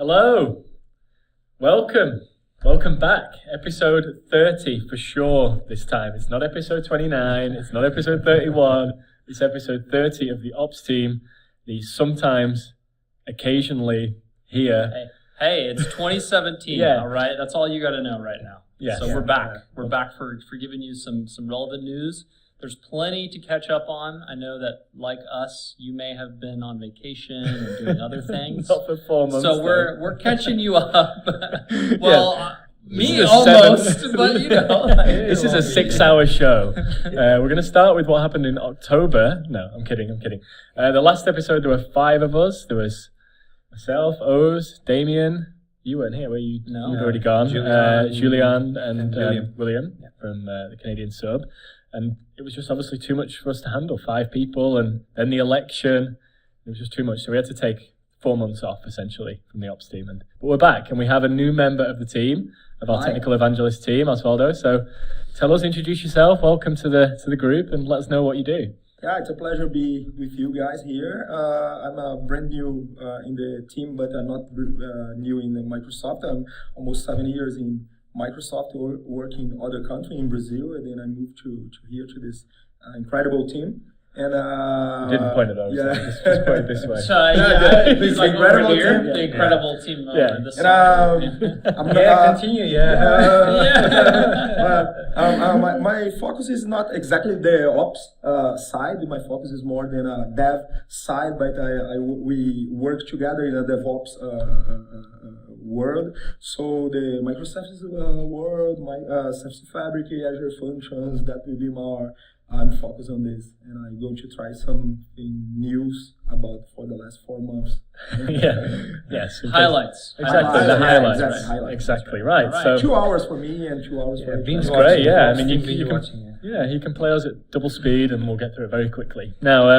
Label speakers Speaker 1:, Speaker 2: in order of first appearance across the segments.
Speaker 1: Hello, welcome back. Episode 30 for sure this time. It's not episode 29, it's not episode 31, it's episode 30 of the Ops team, the sometimes, occasionally here.
Speaker 2: Hey, it's 2017,
Speaker 1: Yeah.
Speaker 2: all right? That's all you got to know right now.
Speaker 1: Yes.
Speaker 2: So
Speaker 1: Yeah.
Speaker 2: we're back. We're back for giving you some relevant news. There's plenty to catch up on. I know that, like us, you may have been on vacation and doing other things.
Speaker 1: Not for 4 months.
Speaker 2: So
Speaker 1: though.
Speaker 2: we're catching you up.
Speaker 1: This
Speaker 2: Me
Speaker 1: is a
Speaker 2: almost,
Speaker 1: seven-
Speaker 2: but you know.
Speaker 1: This is a 6-hour show. We're going to start with what happened in October. No, I'm kidding. The last episode, there were 5 of us. There was myself, Oz, Damien. You weren't here, were you?
Speaker 2: No.
Speaker 1: You'd already gone. Julian and William
Speaker 3: Yeah.
Speaker 1: from the Canadian sub. And it was just obviously too much for us to handle. 5 people and then the election. It was just too much. So we had to take 4 months off, essentially, from the Ops team. But we're back, and we have a new member of the team, of our
Speaker 3: Hi.
Speaker 1: technical evangelist team, Osvaldo. So tell us, introduce yourself, welcome to the group, and let us know what you do.
Speaker 3: Yeah, it's a pleasure to be with you guys here. I'm brand new in the team, but I'm not new in Microsoft. I'm almost 7 years in Microsoft, working in other country in Brazil, and then I moved to here to this incredible team. And
Speaker 1: Didn't point at those.
Speaker 3: Yeah.
Speaker 1: Just point it this way.
Speaker 2: So, yeah, he's like over
Speaker 3: incredible
Speaker 2: here,
Speaker 3: team.
Speaker 2: the incredible team.
Speaker 1: Yeah.
Speaker 2: This
Speaker 3: And
Speaker 2: side.
Speaker 3: I'm
Speaker 1: continue.
Speaker 3: my focus is not exactly the ops side. My focus is more than a dev side, but we work together in a DevOps world. So the microservices world, Service Fabric, Azure Functions, that will be more. I'm focused on this, and I'm going to try something news about for the last 4 months.
Speaker 1: Yes.
Speaker 2: Highlights.
Speaker 1: Exactly, the
Speaker 3: Yeah,
Speaker 1: highlights.
Speaker 3: exactly, highlights.
Speaker 1: Exactly, right.
Speaker 2: All right.
Speaker 1: So
Speaker 3: 2 hours for me and 2 hours for
Speaker 1: Vince
Speaker 3: you.
Speaker 1: great, yeah. I mean, you
Speaker 4: Binge
Speaker 1: can,
Speaker 4: watching,
Speaker 1: yeah, he can play us at double speed, and we'll get through it very quickly. Now,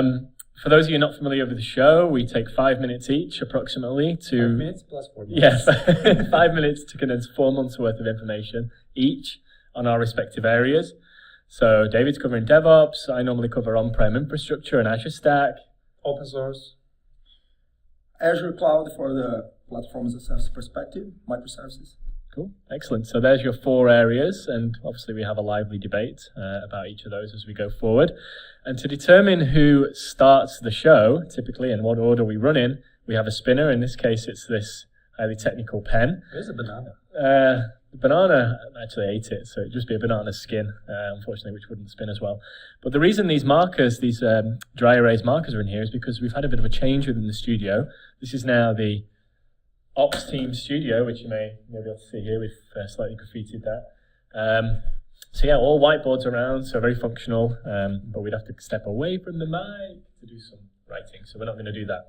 Speaker 1: for those of you not familiar with the show, we take 5 minutes each, approximately, to
Speaker 4: 5 minutes plus 4 minutes.
Speaker 1: yes, 5 minutes to condense 4 months worth of information each on our respective areas. So David's covering DevOps. I normally cover on-prem infrastructure and Azure Stack.
Speaker 4: Open source.
Speaker 3: Azure Cloud for the platform as a service perspective, microservices.
Speaker 1: Cool, excellent. So there's your 4 areas, and obviously we have a lively debate about each of those as we go forward. And to determine who starts the show, typically, and what order we run in, we have a spinner. In this case, it's this highly technical pen.
Speaker 4: Where's the banana?
Speaker 1: The banana, I actually ate it, so it'd just be a banana skin, unfortunately, which wouldn't spin as well. But the reason these markers, these dry erase markers are in here is because we've had a bit of a change within the studio. This is now the Ops team studio, which you may be able to see here. We've slightly graffitied that. So yeah, all whiteboards around, so very functional, but we'd have to step away from the mic to do some writing, so we're not going to do that.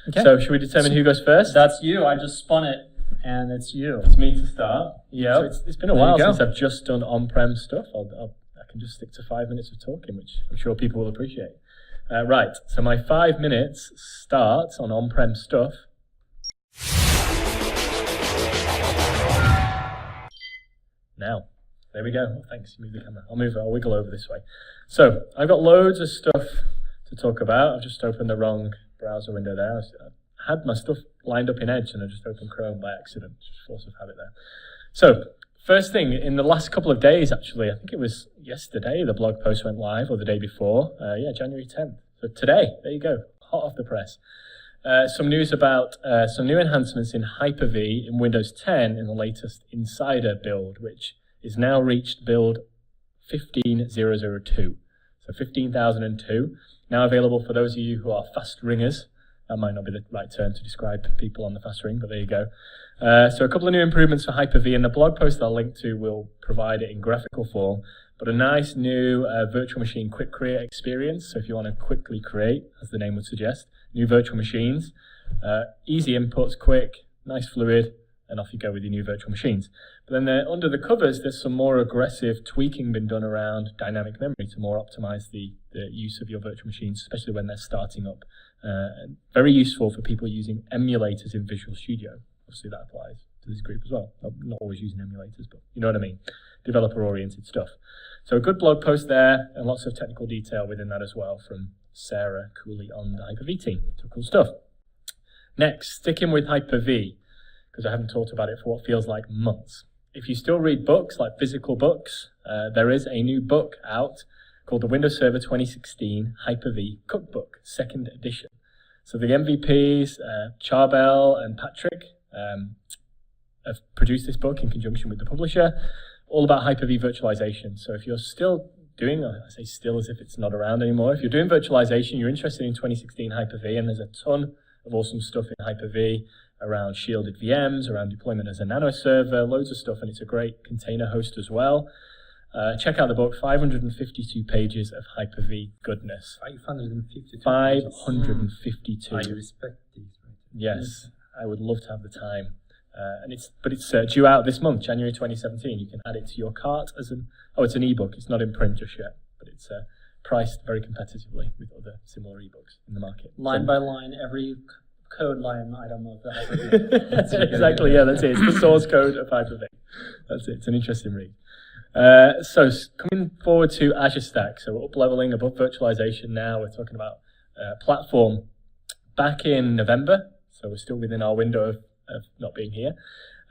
Speaker 2: Okay.
Speaker 1: So should we determine who goes first?
Speaker 2: That's you. I just spun it, and it's you.
Speaker 1: It's me to start. Yeah, so it's been a
Speaker 2: There
Speaker 1: while
Speaker 2: you go.
Speaker 1: since I've just done on-prem stuff. I can just stick to 5 minutes of talking, which I'm sure people will appreciate. Right, so my 5 minutes start on on-prem stuff. Now, there we go. Oh, thanks, move the camera. I'll wiggle over this way. So, I've got loads of stuff to talk about. I've just opened the wrong browser window there. I had my stuff lined up in Edge and I just opened Chrome by accident. Just force of habit there. So, first thing, in the last couple of days actually, I think it was yesterday the blog post went live, or the day before. January 10th. So today, there you go, hot off the press. Some news about some new enhancements in Hyper-V in Windows 10 in the latest Insider build, which is now reached build 15002. So 15,002. Now available for those of you who are fast ringers. That might not be the right term to describe people on the fast ring, but there you go. So a couple of new improvements for Hyper-V, and the blog post I'll link to will provide it in graphical form, but a nice new virtual machine quick create experience. So if you want to quickly create, as the name would suggest, new virtual machines, easy inputs, quick, nice fluid, and off you go with your new virtual machines. But then under the covers, there's some more aggressive tweaking been done around dynamic memory to more optimize the use of your virtual machines, especially when they're starting up. Very useful for people using emulators in Visual Studio. Obviously that applies to this group as well. Not always using emulators, but you know what I mean. Developer-oriented stuff. So a good blog post there, and lots of technical detail within that as well from Sarah Cooley on the Hyper-V team. So cool stuff. Next, sticking with Hyper-V, because I haven't talked about it for what feels like months. If you still read books, like physical books, there is a new book out called the Windows Server 2016 Hyper-V Cookbook, 2nd edition. So the MVPs, Charbel and Patrick, have produced this book in conjunction with the publisher, all about Hyper-V virtualization. So if you're still doing, I say still as if it's not around anymore, if you're doing virtualization, you're interested in 2016 Hyper-V, and there's a ton of awesome stuff in Hyper-V around shielded VMs, around deployment as a nano server, loads of stuff, and it's a great container host as well. Check out the book, 552 pages of Hyper-V goodness.
Speaker 4: 552.
Speaker 1: 552.
Speaker 4: I respect these. Right?
Speaker 1: Yes, I would love to have the time. But it's due out this month, January 2017. You can add it to your cart as it's an ebook. It's not in print just yet, but it's priced very competitively with other similar ebooks in the market.
Speaker 2: Line by line, every code line item of the Hyper-V.
Speaker 1: Exactly, yeah, that's it. It's the source code of Hyper-V. That's it. It's an interesting read. So coming forward to Azure Stack. So we're up-leveling above virtualization now. We're talking about platform. Back in November, so we're still within our window of not being here.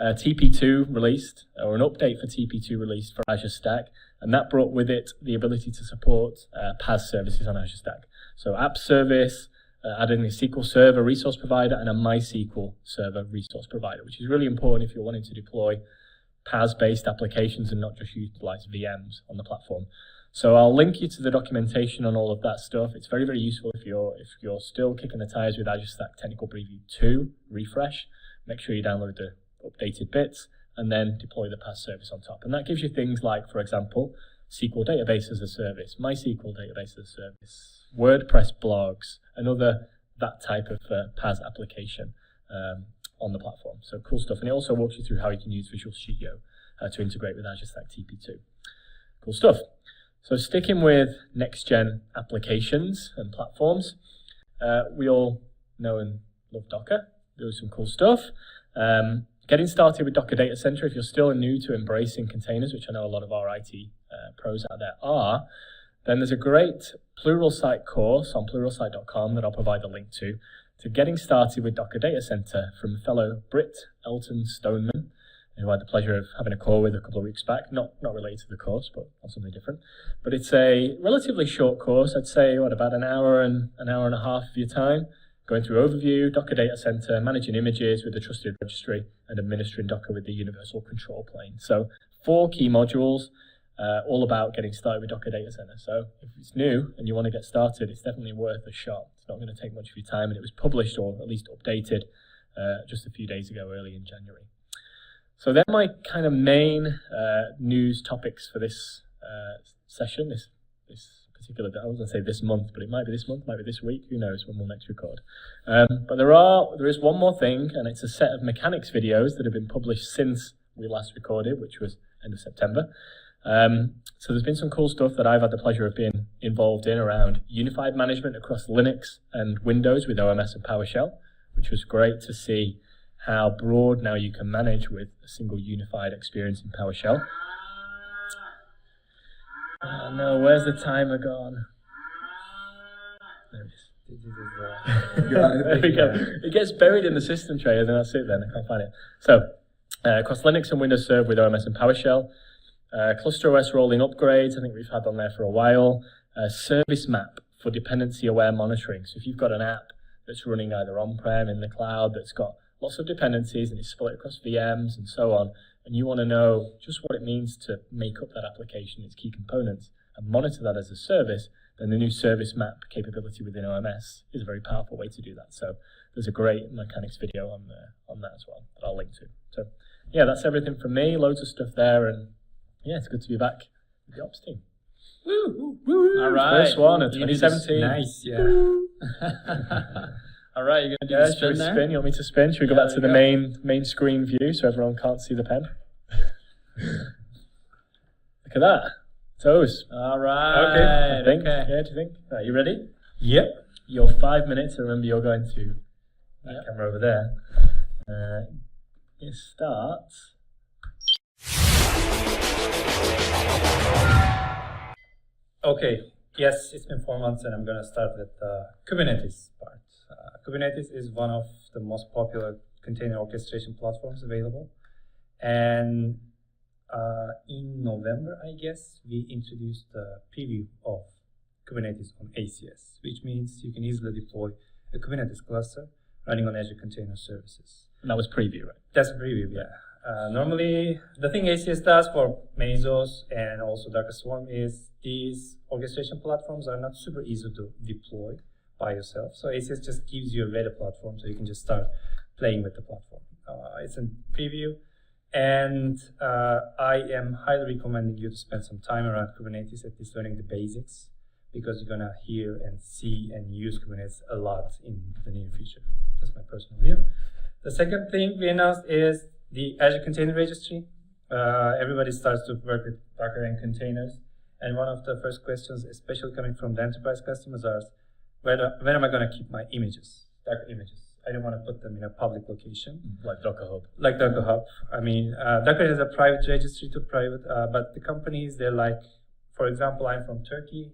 Speaker 1: TP2 released, or an update for TP2 released for Azure Stack, and that brought with it the ability to support PaaS services on Azure Stack. So app service, adding a SQL Server resource provider and a MySQL Server resource provider, which is really important if you're wanting to deploy PaaS-based applications and not just utilize VMs on the platform. So I'll link you to the documentation on all of that stuff. It's very, very useful if you're still kicking the tires with Azure Stack Technical Preview 2 refresh. Make sure you download the updated bits and then deploy the PaaS service on top. And that gives you things like, for example, SQL Database as a Service, MySQL Database as a Service, WordPress blogs, another that type of PaaS application on the platform. So cool stuff. And it also walks you through how you can use Visual Studio to integrate with Azure Stack TP2. Cool stuff. So sticking with next-gen applications and platforms, we all know and love Docker. There's some cool stuff. Getting started with Docker Data Center, if you're still new to embracing containers, which I know a lot of our IT pros out there are, then there's a great Pluralsight course on pluralsight.com that I'll provide the link to getting started with Docker Data Center from fellow Brit Elton Stoneman, who I had the pleasure of having a call with a couple of weeks back, not related to the course, but on something different. But it's a relatively short course, I'd say, about an hour and a half of your time, going through overview, Docker Data Center, managing images with a trusted registry, and administering Docker with the universal control plane. So 4 key modules, all about getting started with Docker Data Center. So if it's new and you want to get started, it's definitely worth a shot. It's not going to take much of your time, and it was published, or at least updated, just a few days ago, early in January. So they're my kind of main news topics for this session, this particular, I was going to say this month, but it might be this month, might be this week, who knows when we'll next record. But there is one more thing, and it's a set of mechanics videos that have been published since we last recorded, which was end of September. So there's been some cool stuff that I've had the pleasure of being involved in around unified management across Linux and Windows with OMS and PowerShell, which was great to see how broad now you can manage with a single unified experience in PowerShell. Oh no, where's the timer gone? There it is. There we go. It gets buried in the system tray, and then that's it then. I can't find it. So, across Linux and Windows Server with OMS and PowerShell. ClusterOS rolling upgrades, I think we've had on there for a while. Service map for dependency-aware monitoring. So if you've got an app that's running either on-prem, in the cloud, that's got lots of dependencies and it's split across VMs and so on, and you want to know just what it means to make up that application, its key components, and monitor that as a service, then the new service map capability within OMS is a very powerful way to do that. So there's a great mechanics video on that as well that I'll link to. So yeah, that's everything from me. Loads of stuff there, and yeah, it's good to be back with the ops team.
Speaker 2: Woo! Woo! All right.
Speaker 1: First one of 2017.
Speaker 4: Nice, yeah.
Speaker 2: All right, you're going to do the spin there?
Speaker 1: Spin? You want me to spin? Should we go back to the main screen view so everyone can't see the pen? Look at that. Toes.
Speaker 2: All right.
Speaker 1: Okay, I think. Okay. Yeah, do you think? Are you ready?
Speaker 4: Yep.
Speaker 1: Your 5 minutes. Remember, you're going to that camera over there. It starts.
Speaker 4: Okay. Yes, it's been 4 months, and I'm going to start with the Kubernetes part. Kubernetes is one of the most popular container orchestration platforms available. And in November, I guess, we introduced the preview of Kubernetes on ACS, which means you can easily deploy a Kubernetes cluster running on Azure Container Services.
Speaker 1: And that was preview, right?
Speaker 4: That's a preview, yeah. Normally, the thing ACS does for Mesos and also Docker Swarm is these orchestration platforms are not super easy to deploy by yourself. So ACS just gives you a ready platform so you can just start playing with the platform. It's a preview, and I am highly recommending you to spend some time around Kubernetes, at least learning the basics, because you're gonna hear and see and use Kubernetes a lot in the near future. That's my personal view. The second thing we announced is the Azure Container Registry. Everybody starts to work with Docker and containers, and one of the first questions, especially coming from the enterprise customers, are when am I gonna keep my images, Docker images? I don't want to put them in a public location.
Speaker 1: Like Docker Hub.
Speaker 4: Like Docker Hub. I mean, Docker has a private registry to private, but the companies, they're like, for example, I'm from Turkey.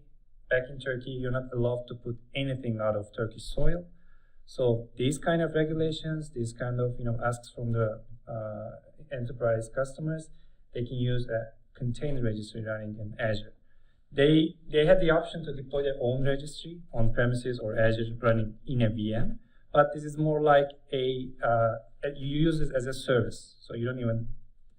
Speaker 4: Back in Turkey, you're not allowed to put anything out of Turkish soil. So these kind of regulations, these kind of asks from the enterprise customers, they can use a container registry running in Azure. They had the option to deploy their own registry on premises or Azure running in a VM, but this is more like you use it as a service, so you don't even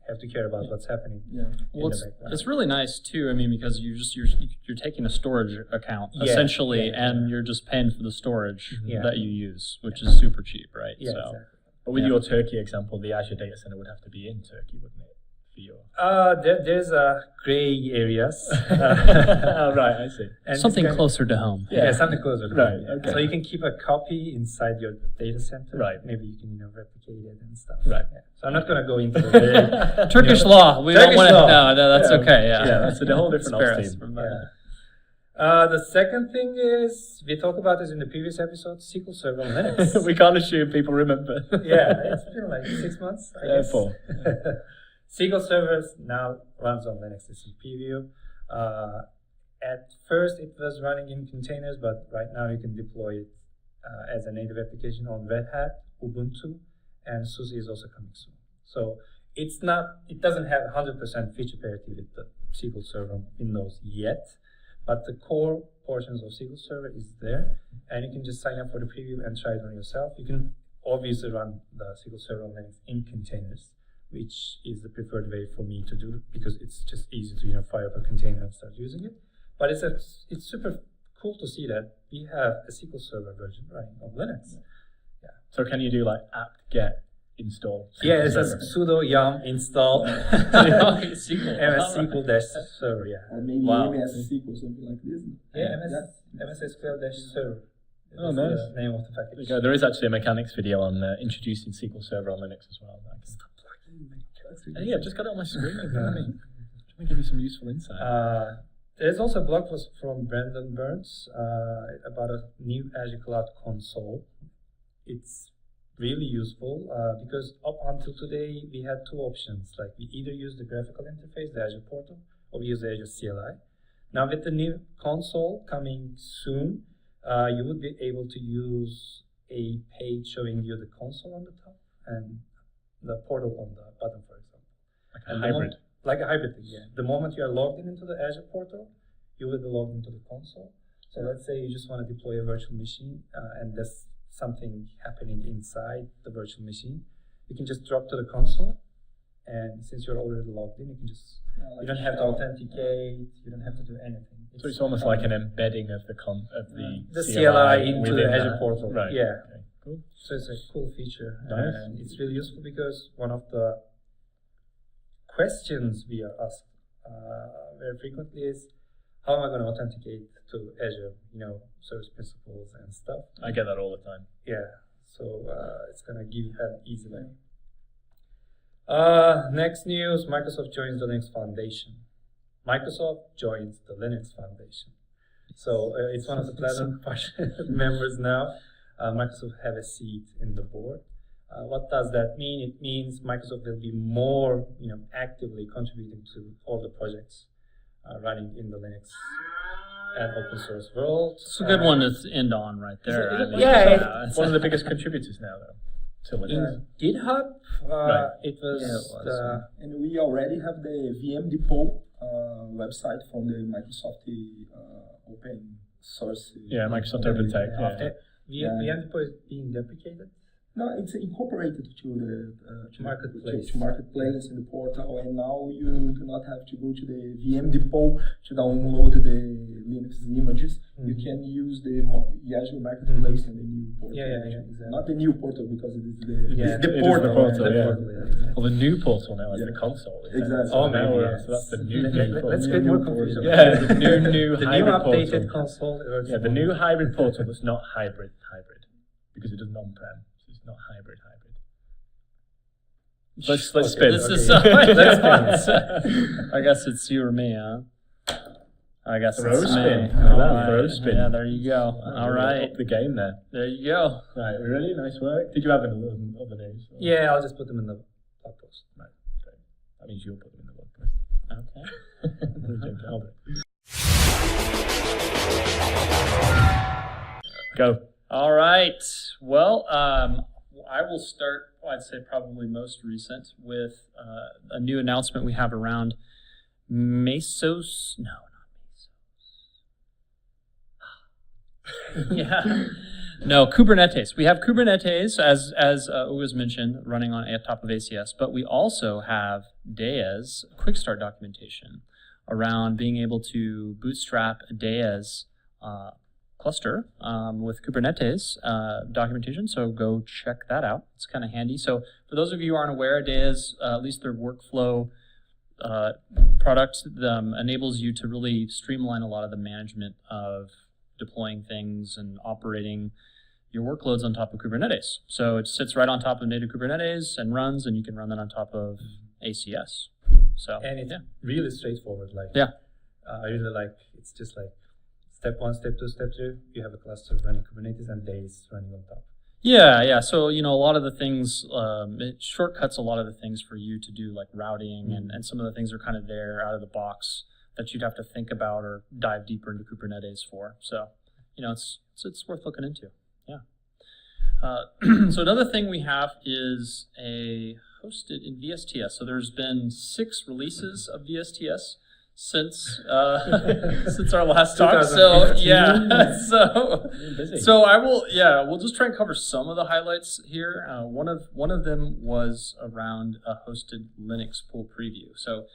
Speaker 4: have to care about what's happening.
Speaker 3: Yeah.
Speaker 2: Well,
Speaker 4: in the background.
Speaker 2: it's really nice too. I mean, because you're taking a storage account essentially, and you're just paying for the storage that you use, which is super cheap, right?
Speaker 4: Yeah,
Speaker 2: So,
Speaker 4: exactly.
Speaker 1: But with your Turkey example, the Azure data center would have to be in Turkey, wouldn't it? For your...
Speaker 4: There's gray areas.
Speaker 1: Oh, right, I see.
Speaker 4: And
Speaker 2: something
Speaker 4: it's
Speaker 2: closer to home.
Speaker 4: Yeah, something closer to
Speaker 1: Right,
Speaker 4: home, yeah.
Speaker 1: okay.
Speaker 4: So you can keep a copy inside your data center.
Speaker 1: Right.
Speaker 4: Maybe you can replicate it and stuff.
Speaker 1: Right.
Speaker 4: Yeah. So I'm not going to go into the very
Speaker 2: Turkish law. We
Speaker 4: Turkish
Speaker 2: don't want to.
Speaker 4: law.
Speaker 2: No, that's okay. Yeah,
Speaker 1: Yeah, that's a whole different
Speaker 2: Spare
Speaker 1: ops
Speaker 2: us
Speaker 1: team.
Speaker 2: from that.
Speaker 4: The second thing is, we talked about this in the previous episode, SQL Server on Linux.
Speaker 1: We can't assume people remember.
Speaker 4: Yeah, it's been like 6 months, I guess.
Speaker 1: 4.
Speaker 4: SQL Server now runs on Linux. It's in preview. At first, it was running in containers, but right now you can deploy it as a native application on Red Hat, Ubuntu, and SUSE is also coming soon. So it doesn't have 100% feature parity with the SQL Server on Windows yet, but the core portions of SQL Server is there, and you can just sign up for the preview and try it on yourself. You can obviously run the SQL Server on Linux in containers, which is the preferred way for me to do, because it's just easy to fire up a container and start using it. But it's super cool to see that we have a SQL Server version running on Linux.
Speaker 1: So can you do like apt-get install?
Speaker 4: Yeah, it
Speaker 1: Server?
Speaker 4: says sudo yum install
Speaker 2: SQL.
Speaker 4: MS SQL dash server. Yeah.
Speaker 3: Or maybe
Speaker 1: Wow.
Speaker 3: MS SQL, something like this.
Speaker 4: Yeah, MS SQL dash server.
Speaker 1: Oh,
Speaker 4: That's
Speaker 1: nice.
Speaker 4: the name of the
Speaker 1: There
Speaker 4: package.
Speaker 1: you go. There is actually a mechanics video on introducing SQL Server on Linux as well. Yeah, I've just got it on my screen. Let me give you some useful insight.
Speaker 4: There's also a blog post from Brandon Burns about a new Azure Cloud Console. It's really useful because up until today we had two options. Like we either use the graphical interface, the Azure portal, or we use the Azure CLI. Now with the new console coming soon, you would be able to use a page showing you the console on the top and the portal on the bottom, for example.
Speaker 1: Like a
Speaker 4: And
Speaker 1: hybrid.
Speaker 4: Like a hybrid thing, yeah. The moment you are logged into the Azure portal, you will be logged into the console. So let's say you just want to deploy a virtual machine and there's something happening inside the virtual machine. You can just drop to the console, and since you're already logged in, you can just, you don't have to authenticate, you don't have to do anything.
Speaker 1: So it's almost like an embedding of the
Speaker 4: the CLI into the
Speaker 1: within
Speaker 4: Azure
Speaker 1: that.
Speaker 4: portal.
Speaker 1: Right.
Speaker 4: Yeah.
Speaker 1: Okay. Cool.
Speaker 4: So it's a cool feature,
Speaker 1: Nice.
Speaker 4: and it's really useful because one of the questions we are asked very frequently is, how am I going to authenticate to Azure, service principles and stuff?
Speaker 1: I get that all the time.
Speaker 4: Yeah, so it's going to give you an easy way. Next news, Microsoft joins the Linux Foundation. Microsoft joins the Linux Foundation. So it's one of the Platinum members now. Microsoft have a seat in the board. What does that mean? It means Microsoft will be more, actively contributing to all the projects running in the Linux an open source world.
Speaker 2: It's a good one to end on right there. I mean,
Speaker 4: Yeah,
Speaker 1: It's one of the biggest contributors now, though. To Linux.
Speaker 4: In GitHub,
Speaker 1: Right.
Speaker 4: it was,
Speaker 3: And we already have the VM Depot website from the Microsoft open source.
Speaker 1: Yeah, Microsoft OpenText. Yeah.
Speaker 4: after VM Depot is being deprecated.
Speaker 3: No, it's incorporated to the
Speaker 4: Marketplace.
Speaker 3: to Marketplace in the portal, and now you do not have to go to the VM Depot to download the Linux images. You can use the Azure Marketplace and the new portal.
Speaker 4: Exactly.
Speaker 3: Not the new portal because it is the
Speaker 4: Yeah,
Speaker 3: the
Speaker 1: it is
Speaker 3: portal.
Speaker 1: the portal,
Speaker 3: The
Speaker 1: yeah.
Speaker 3: portal, exactly.
Speaker 1: Well, the new portal now is
Speaker 3: Yeah.
Speaker 1: the console. isn't it?
Speaker 3: Exactly.
Speaker 1: So
Speaker 4: Oh,
Speaker 1: now
Speaker 4: maybe,
Speaker 1: we're-
Speaker 4: yes.
Speaker 1: so that's the new
Speaker 4: Let's
Speaker 1: new
Speaker 4: get more
Speaker 1: portal.
Speaker 4: confusion.
Speaker 1: Yeah, the new
Speaker 4: The new
Speaker 1: hybrid
Speaker 4: updated
Speaker 1: portal.
Speaker 4: console.
Speaker 1: Yeah, the new hybrid portal that's not hybrid because it doesn't on-prem. So it's not hybrid. Let's spin.
Speaker 2: This is
Speaker 1: Okay.
Speaker 2: Let's spin. I guess it's you or me, huh? I guess
Speaker 1: Throw
Speaker 2: it's
Speaker 1: spin.
Speaker 2: me.
Speaker 1: Look at that,
Speaker 2: All right.
Speaker 1: throw spin.
Speaker 2: Yeah, there you go. All right,
Speaker 1: Up the game there.
Speaker 2: there you go.
Speaker 1: Right, we ready? Nice work. Did you have any other news? Or-
Speaker 4: Yeah, I'll just put them in the blog post.
Speaker 1: Right, great. That means you'll put them in the blog post.
Speaker 2: Okay.
Speaker 1: I'll do it. Go.
Speaker 2: All right. Well, I will start, I'd say probably most recent, with a new announcement we have around Mesos. No, not Mesos. Yeah. No, Kubernetes. We have Kubernetes, as was mentioned, running on top of ACS, but we also have Dea's quick start documentation around being able to bootstrap Dea's cluster with Kubernetes documentation, so go check that out. It's kind of handy. So for those of you who aren't aware, Dea's, at least their workflow product enables you to really streamline a lot of the management of deploying things and operating your workloads on top of Kubernetes. So it sits right on top of native Kubernetes and runs, and you can run that on top of ACS. So
Speaker 4: And it's really straightforward. Like,
Speaker 2: Yeah.
Speaker 4: I really like, it's just like step 1, step 2, step 3. You have a cluster running Kubernetes and Deis running on top.
Speaker 2: Yeah. So, a lot of the things, it shortcuts a lot of the things for you to do, like routing, and some of the things are kind of there out of the box that you'd have to think about or dive deeper into Kubernetes for. So, it's worth looking into. Yeah. So another thing we have is a hosted in VSTS. So there's been 6 releases of VSTS since since our last talk. So
Speaker 4: 2015.
Speaker 2: so we'll just try and cover some of the highlights here. One of them was around a hosted Linux pool preview. So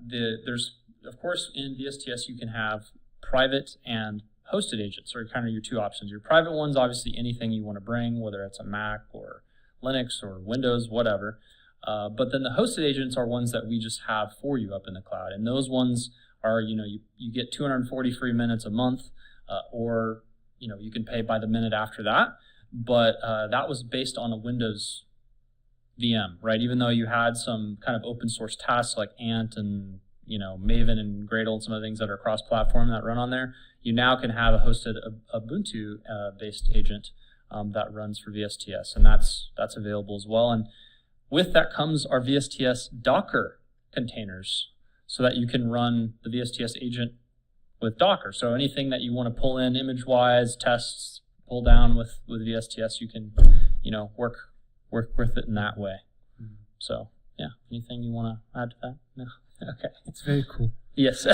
Speaker 2: there's, of course, in VSTS you can have private and hosted agents are kind of your 2 options. Your private one's obviously anything you want to bring, whether it's a Mac or Linux or Windows, whatever. But then the hosted agents are ones that we just have for you up in the cloud. And those ones are, you get 240 free minutes a month, or, you can pay by the minute after that. But that was based on a Windows VM, right? Even though you had some kind of open source tasks like Ant and, Maven and Gradle and some of the things that are cross-platform that run on there, you now can have a hosted Ubuntu-based agent that runs for VSTS, and that's available as well. And with that comes our VSTS Docker containers, so that you can run the VSTS agent with Docker. So anything that you want to pull in image-wise, tests, pull down with VSTS, you can, work with it in that way. So yeah, anything you want to add to that? No. Okay.
Speaker 4: It's very cool.
Speaker 2: Yes.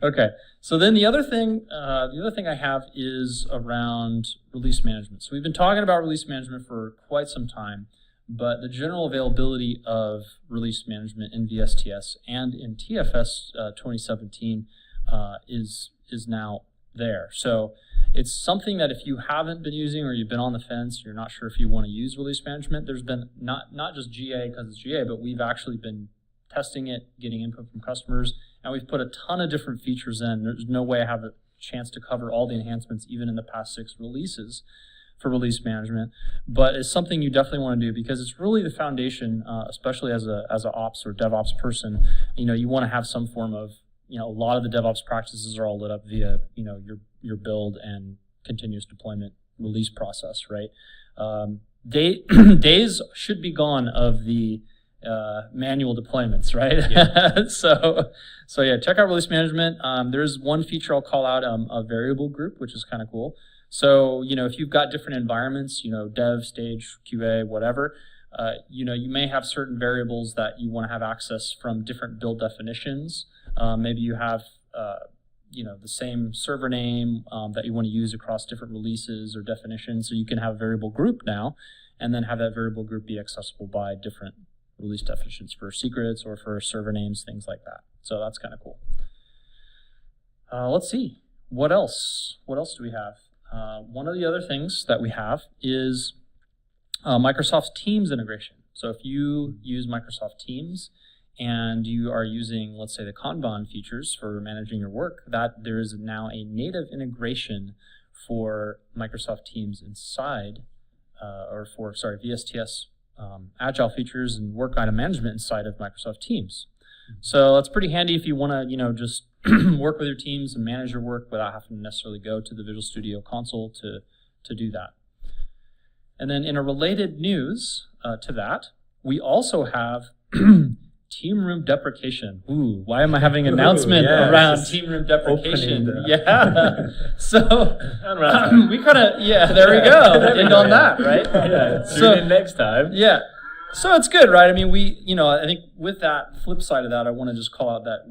Speaker 2: Okay. So then the other thing I have is around release management. So we've been talking about release management for quite some time, but the general availability of release management in VSTS and in TFS 2017 is now there. So it's something that if you haven't been using or you've been on the fence, you're not sure if you want to use release management, there's been not just GA because it's GA, but we've actually been testing it, getting input from customers, and we've put a ton of different features in. There's no way I have a chance to cover all the enhancements, even in the past 6 releases for release management, but it's something you definitely want to do because it's really the foundation, especially as a ops or DevOps person. You want to have some form of, a lot of the DevOps practices are all lit up via, your build and continuous deployment release process, right? Days should be gone of the manual deployments, right?
Speaker 1: Yeah.
Speaker 2: so yeah, check out release management. There's one feature I'll call out, a variable group, which is kind of cool. So, if you've got different environments, dev, stage, QA, whatever, you may have certain variables that you want to have access from different build definitions. Maybe you have, the same server name that you want to use across different releases or definitions. So you can have a variable group now, and then have that variable group be accessible by different release definitions for secrets or for server names, things like that. So that's kind of cool. Let's see. What else? What else do we have? One of the other things that we have is Microsoft Teams integration. So if you use Microsoft Teams and you are using, let's say, the Kanban features for managing your work, that there is now a native integration for Microsoft Teams inside, VSTS Agile features and work item management inside of Microsoft Teams. So that's pretty handy if you want to, just work with your teams and manage your work without having to necessarily go to the Visual Studio console to do that. And then in a related news to that, we also have Team Room deprecation. Ooh, why am I having an announcement around Team Room deprecation? Yeah. So we kind of, there we go. End on that, right?
Speaker 1: Yeah. Tune in next time.
Speaker 2: Yeah. So it's good, right? I mean, I think with that flip side of that, I want to just call out that,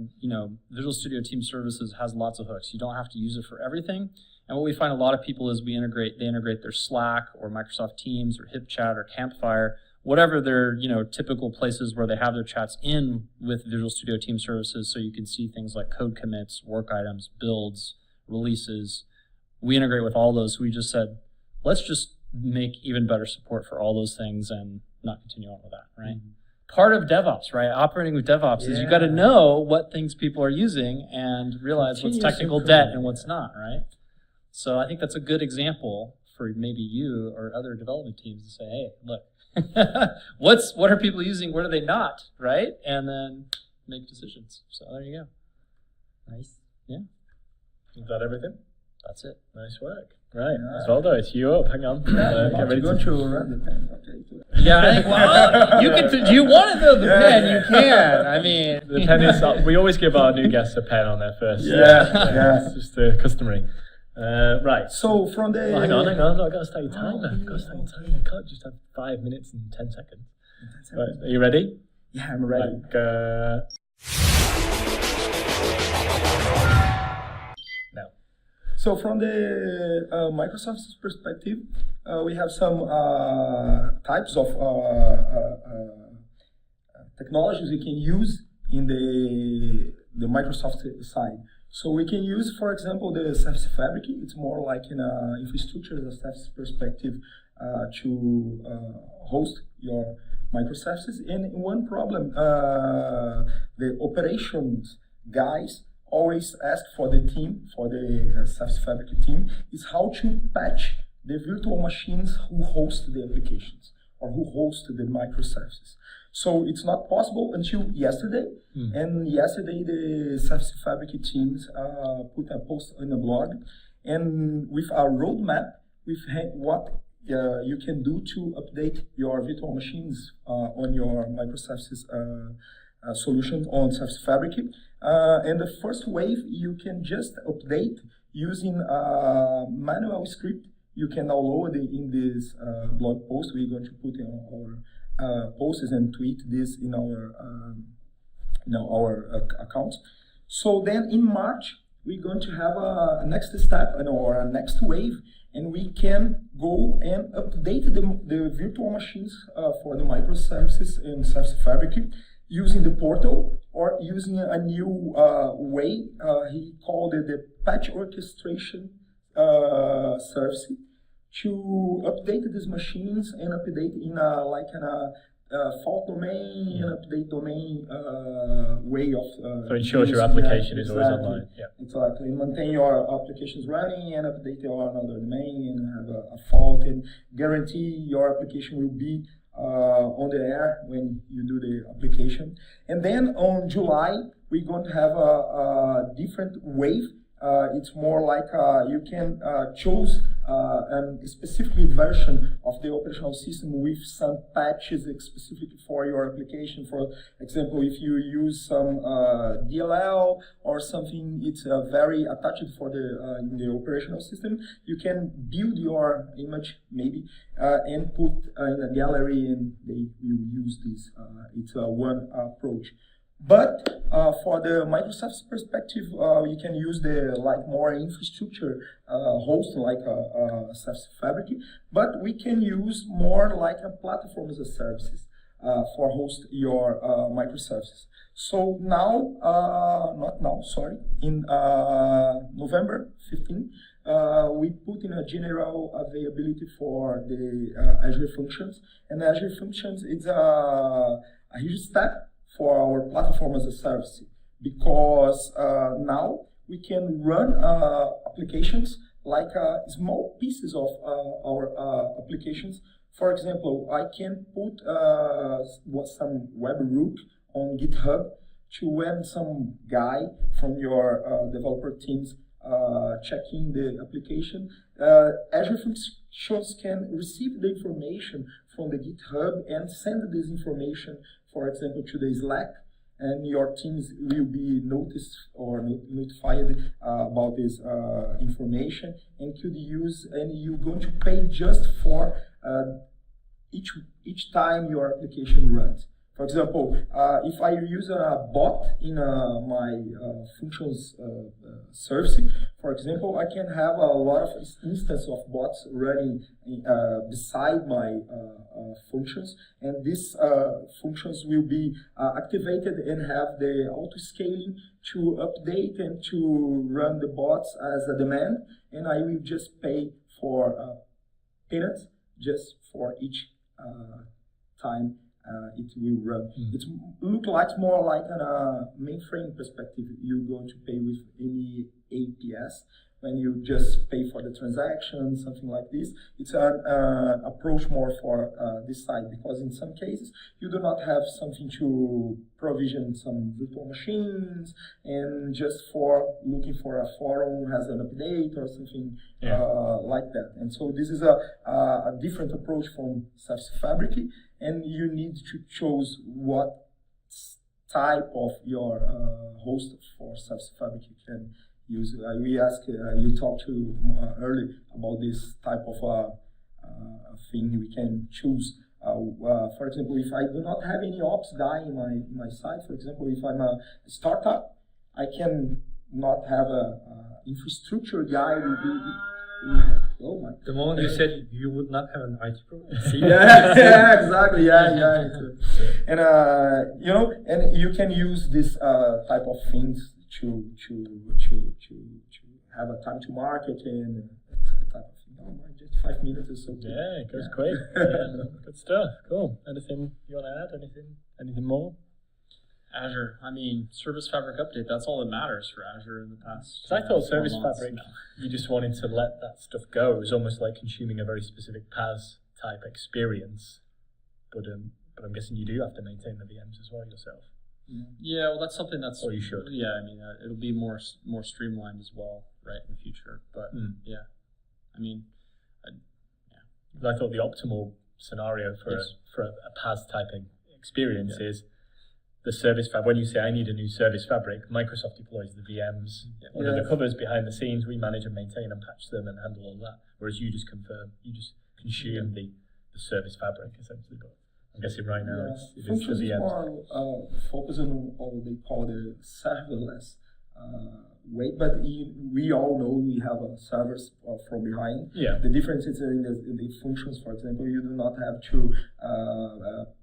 Speaker 2: Visual Studio Team Services has lots of hooks. You don't have to use it for everything. And what we find a lot of people is they integrate their Slack or Microsoft Teams or HipChat or Campfire, whatever their, typical places where they have their chats in with Visual Studio Team Services, so you can see things like code commits, work items, builds, releases. We integrate with all those. We just said, let's just make even better support for all those things and not continue on with that, right? Mm-hmm. Part of DevOps, right? Operating with DevOps is you got to know what things people are using and realize what's technical debt and what's not, right? So I think that's a good example for maybe you or other development teams to say, hey, look, what are people using? What are they not, right? And then make decisions. So there you go. Nice. Yeah.
Speaker 1: Is that everything?
Speaker 2: That's it.
Speaker 1: Nice work. Right. Osvaldo, it's you up. Hang on. Get ready
Speaker 3: to run the pen. Okay.
Speaker 2: Yeah, I think, well, you can. Do you want to know the pen? You can. I mean,
Speaker 1: the pen is. We always give our new guests a pen on their first.
Speaker 3: Yeah.
Speaker 1: It's just customary. Right.
Speaker 3: So from the.
Speaker 1: Hang on. I've got to start your timer. I can't just have 5 minutes and 10 seconds. Right. Are you ready?
Speaker 3: Yeah, I'm ready. So from the Microsoft's perspective, we have some types of technologies we can use in the Microsoft side. So we can use, for example, the Service Fabric. It's more like an infrastructure as a service perspective to host your microservices. And one problem, the operations guys always ask for the team, for the Service Fabric team, is how to patch the virtual machines who host the applications or who host the microservices. So it's not possible until yesterday. And yesterday the Service Fabric teams put a post on the blog, and with a roadmap with what you can do to update your virtual machines on your microservices solution on Service Fabric. And the first wave, you can just update using a manual script. You can download it in this blog post. We're going to put in our posts and tweet this in our accounts. So then in March, we're going to have a next step or a next wave, and we can go and update the virtual machines for the microservices in Service Fabric using the portal or using a new way. He called it the patch orchestration service to update these machines and update in a fault domain and update domain way of.
Speaker 1: So it ensures your application is always online. Yeah.
Speaker 3: Exactly. Maintain your applications running and update your another domain and have a fault and guarantee your application will be on the air when you do the application. And then on July, we're going to have a different wave. It's more like you can choose a specifically version of the operational system with some patches specifically for your application. For example, if you use some DLL or something, it's very attached for the in the operational system. You can build your image maybe and put in a gallery, and they will use this. It's one approach. But for the Microsoft's perspective, you can use the more infrastructure host like Service Fabric, but we can use more like a platform as a services for host your microservices. So now, not now, sorry, in November 15, we put in a general availability for the Azure Functions, and Azure Functions is a huge step for our platform as a service, because now we can run applications like small pieces of our applications. For example, I can put some webhook on GitHub to when some guy from your developer teams checking the application, Azure Functions can receive the information from the GitHub and send this information, for example, to the Slack, and your teams will be noticed or notified about this information and could use, and you're going to pay just for each time your application runs. For example, if I use a bot in my functions service, for example, I can have a lot of instances of bots running beside my functions, and these functions will be activated and have the auto-scaling to update and to run the bots as a demand, and I will just pay for peanuts just for each time it will run. It looks like more like a mainframe perspective. You're going to pay with any APS when you just pay for the transaction, something like this. It's an approach more for this side, because in some cases you do not have something to provision some virtual machines, and just for looking for a forum has an update or something like that. And so this is a different approach from Service Fabric, and you need to choose what type of your host for Service Fabric you can use. We asked, you talked to earlier about this type of thing we can choose. For example, if I do not have any ops guy in my site, for example, if I'm a startup, I can not have a infrastructure guy. Oh my!
Speaker 4: The moment you said you would not have an IT pro.
Speaker 3: yeah, exactly. Yeah. And you know, and you can use this type of things to have a time to market and that type of thing. Oh my, just 5 minutes is so good.
Speaker 1: Yeah, it goes quick. Yeah, good stuff. Cool. Anything you want to add? Anything more?
Speaker 2: Azure, I mean, Service Fabric update, that's all that matters for Azure in the past.
Speaker 1: Because I thought
Speaker 2: 4
Speaker 1: Service
Speaker 2: months,
Speaker 1: Fabric, you just wanted to let that stuff go. It was almost like consuming a very specific PaaS type experience. But I'm guessing you do have to maintain the VMs as well yourself.
Speaker 2: Yeah, well, that's something that's.
Speaker 1: Or you should.
Speaker 2: Yeah, I mean, it'll be more streamlined as well, right, in the future. But yeah, I mean,
Speaker 1: I thought the optimal scenario for a PaaS type experience is the Service Fabric. When you say I need a new Service Fabric, Microsoft deploys the VMs under the covers behind the scenes. We manage and maintain and patch them and handle all that. Whereas you just consume the Service Fabric essentially. But I'm guessing right now it's the
Speaker 3: Functions is
Speaker 1: VMs.
Speaker 3: more focused on what they call the serverless way, but we all know we have a servers from behind.
Speaker 1: Yeah.
Speaker 3: The difference is in the functions, for example, you do not have to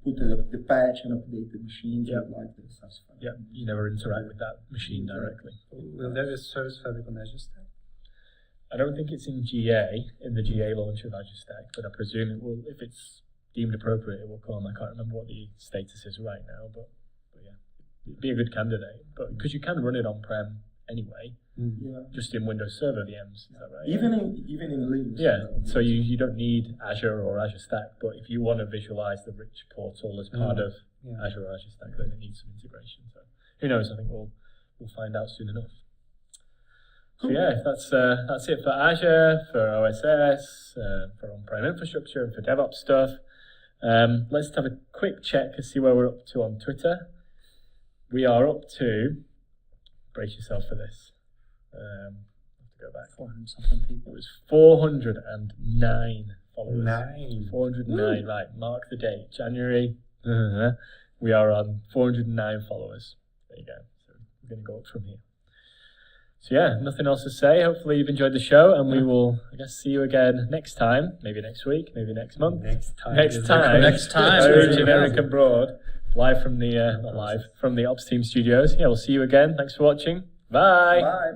Speaker 3: put the patch and update the machines like the Service Fabric.
Speaker 1: Yeah, you never interact with that machine directly.
Speaker 4: Will there be a Service Fabric on Azure Stack?
Speaker 1: I don't think it's in the GA launch of Azure Stack, but I presume it will, if it's deemed appropriate, it will come. I can't remember what the status is right now, but yeah, it'd be a good candidate. But because you can run it on-prem anyway, just in Windows Server VMs, is that right?
Speaker 3: Even in Linux.
Speaker 1: Yeah, so you don't need Azure or Azure Stack, but if you want to visualize the rich portal as part of Azure or Azure Stack, then it needs some integration. So who knows? I think we'll find out soon enough. So yeah, that's it for Azure, for OSS, for on-prem infrastructure, and for DevOps stuff. Let's have a quick check and see where we're up to on Twitter. We are up to, brace yourself for this. Have to go back.
Speaker 2: 400 something people.
Speaker 1: It was 409 followers.
Speaker 4: 9.
Speaker 1: 409, right, mark the date, January. We are on 409 followers. There you go. So we're going to go up from here. So yeah, nothing else to say. Hopefully you've enjoyed the show, and we will, I guess, see you again next time. Maybe next week, maybe next month.
Speaker 4: Next time.
Speaker 1: Next time.
Speaker 2: Very
Speaker 1: generic and broad. Live from the, not live, from the Ops Team studios. Yeah, we'll see you again. Thanks for watching. Bye.
Speaker 3: Bye.